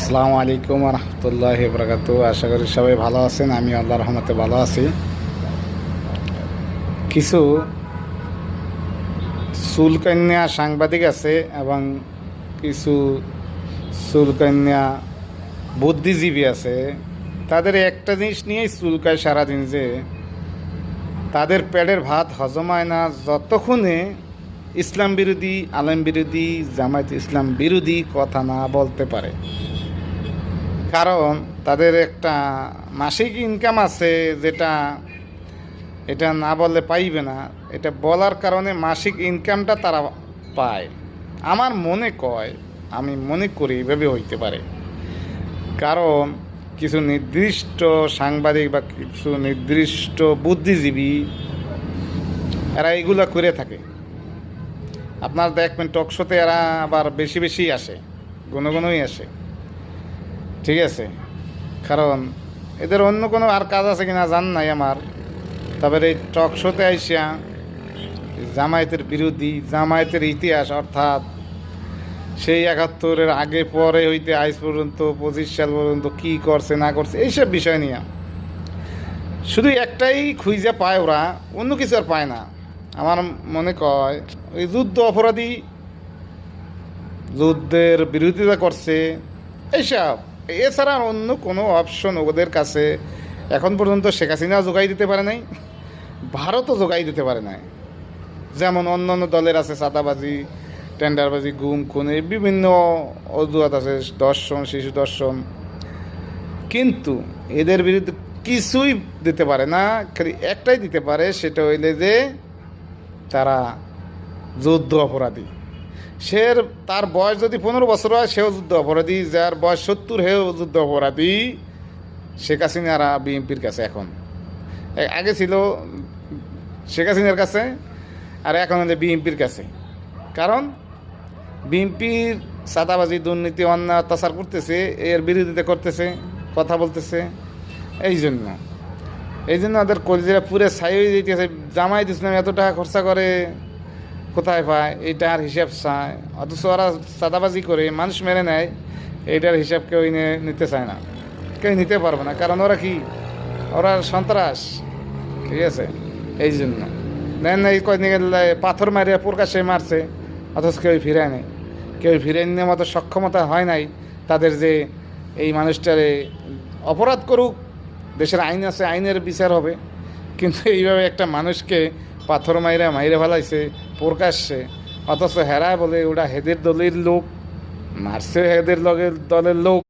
আসসালামু আলাইকুম রহমতুল্লাহি বরকাতু। আশা করি সবাই ভালো আছেন। আমি আল্লাহর রহমতে ভালো আছি। কিছু চুলকন্যা সাংবাদিক আছে এবং কিছু চুলকন্যা বুদ্ধিজীবী আছে। তাদের একটা জিনিস নিয়েই চুলকায় সারাদিন, যে তাদের পেটের ভাত হজম হয় না যতক্ষণে ইসলাম বিরোধী, আলেম বিরোধী, জামায়াত ইসলাম বিরোধী কথা না বলতে পারে। কারণ তাদের একটা মাসিক ইনকাম আছে, যেটা এটা না বললে পাইবে না। এটা বলার কারণে মাসিক ইনকামটা তারা পায়। আমার মনে কয়, আমি মনে করি এভাবে হইতে পারে। কারণ কিছু নির্দিষ্ট সাংবাদিক বা কিছু নির্দিষ্ট বুদ্ধিজীবী এরা এগুলো করে থাকে। আপনার দেখবেন টকশোতে এরা আবার বেশি বেশি আসে, ঘন ঘনই আসে। ঠিক আছে, কারণ এদের অন্য কোনো আর কাজ আছে কিনা জান নাই আমার। তারপরে এই টক শোতে আইসা জামায়াতের বিরোধী, জামায়াতের ইতিহাস অর্থাৎ সেই ৭১-এর আগে পরে হইতে আজ পর্যন্ত ২৫ সাল পর্যন্ত কী করছে না করছে এইসব বিষয় নিয়ে শুধু একটাই খুঁজে পায় ওরা, অন্য কিছু আর পায় না। আমার মনে কয় ওই যুদ্ধ অপরাধী, যুদ্ধের বিরোধিতা করছে এইসব, এছাড়া অন্য কোনো অপশন ওদের কাছে এখন পর্যন্ত শেখ হাসিনা যোগাই দিতে পারে নাই, ভারতও যোগাই দিতে পারে নাই। যেমন অন্য অন্য দলের আছে চাঁদাবাজি, টেন্ডারবাজি, গুম খুন, বিভিন্ন অজুহাত আছে, দর্শন, শিশু দর্শন, কিন্তু এদের বিরুদ্ধে কিছুই দিতে পারে না। খালি একটাই দিতে পারে, সেটা হইলে যে তারা যুদ্ধ অপরাধী। সে তার বয়স যদি ১৫ বছর হয় সেও যুদ্ধ অপরাধী, যার বয়স ৭০ হেও যুদ্ধ অপরাধী। শেখ হাসিনারা বিএনপির কাছে এখন, আগে ছিল শেখ হাসিনার কাছে, আর এখন হলে বিএনপির কাছে। কারণ বিএনপির চাঁদাবাজি, দুর্নীতি, অন্যায়, অত্যাচার করতেছে, এর বিরোধিতা করতেছে, কথা বলতেছে। এই জন্য ওদের কলজিরা পুরে ছাই হয়ে যেতেছে। জামায়াত ইসলাম এত টাকা খরচা করে কোথায় পায়, এইটার হিসাব চায়। অথচ ওরা চাঁদাবাজি করে মানুষ মেরে নেয়, এইটার হিসাব কেউ নিতে চায় না, কেউ নিতে পারবে না। কারণ ওরা কি, ওরা সন্ত্রাস। ঠিক আছে, এই জন্য দেন এই কয়দিন পাথর মারিয়া প্রকাশ্যে মারছে, অথচ কেউ ফিরায় নেই, কেউ ফিরে নেওয়ার মতো সক্ষমতা হয় নাই তাদের, যে এই মানুষটারে অপরাধ করুক, দেশের আইন আছে, আইনের বিচার হবে। কিন্তু এইভাবে একটা মানুষকে পাথর মাইরে ফেলাইছে প্রকাশ্যে, অথচ হেরা বলে ওটা হেদের দলের লোক, মারছে হেদের দলের লোক।